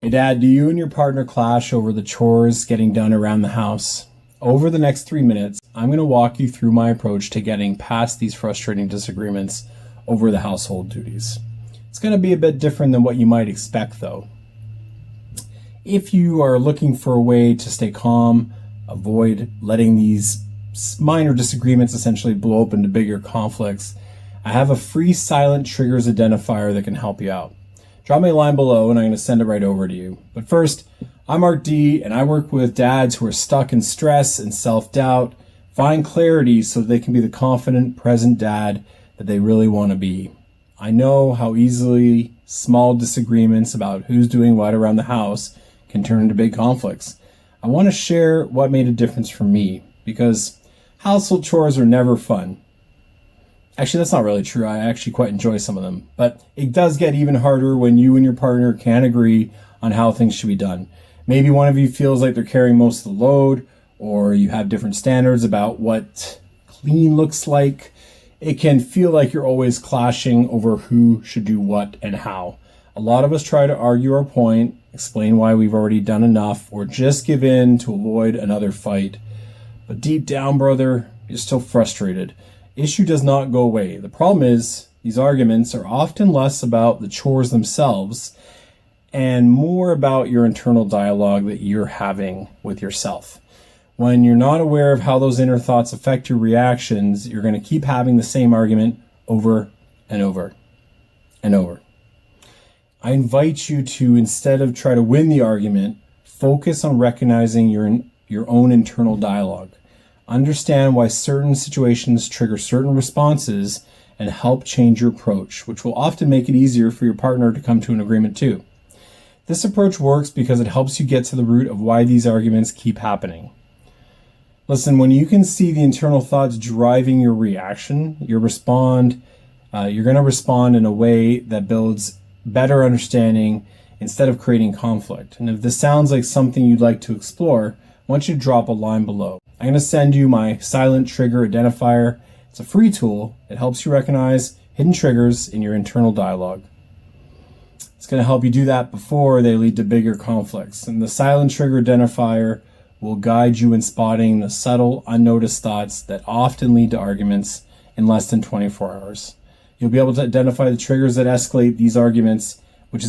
Hey Dad, do you and your partner clash over the chores getting done around the house? Over the next 3 minutes, I'm going to walk you through my approach to getting past these frustrating disagreements over the household duties. It's going to be a bit different than what you might expect though. If you are looking for a way to stay calm, avoid letting these minor disagreements essentially blow up into bigger conflicts, I have a free silent triggers identifier that can help you out. Drop me a line below and I'm going to send it right over to you. But first, I'm Mark D, and I work with dads who are stuck in stress and self-doubt, find clarity so they can be the confident, present dad that they really want to be. I know how easily small disagreements about who's doing what around the house can turn into big conflicts. I want to share what made a difference for me, because household chores are never fun. Actually, that's not really true. I actually quite enjoy some of them. But it does get even harder when you and your partner can't agree on how things should be done. Maybe one of you feels like they're carrying most of the load, or you have different standards about what clean looks like. It can feel like you're always clashing over who should do what and how. A lot of us try to argue our point, explain why we've already done enough, or just give in to avoid another fight. But deep down, brother, you're still frustrated. Issue does not go away. The problem is these arguments are often less about the chores themselves and more about your internal dialogue that you're having with yourself. When you're not aware of how those inner thoughts affect your reactions, you're going to keep having the same argument over and over and over. I invite you to, instead of try to win the argument, focus on recognizing your own internal dialogue. Understand why certain situations trigger certain responses and help change your approach, which will often make it easier for your partner to come to an agreement too. This approach works because it helps you get to the root of why these arguments keep happening. Listen, when you can see the internal thoughts driving your reaction, you're going to respond in a way that builds better understanding instead of creating conflict. And if this sounds like something you'd like to explore, I want you to drop a line below. I'm going to send you my silent trigger identifier. It's a free tool. It helps you recognize hidden triggers in your internal dialogue. It's going to help you do that before they lead to bigger conflicts. And the silent trigger identifier will guide you in spotting the subtle, unnoticed thoughts that often lead to arguments in less than 24 hours. You'll be able to identify the triggers that escalate these arguments, which is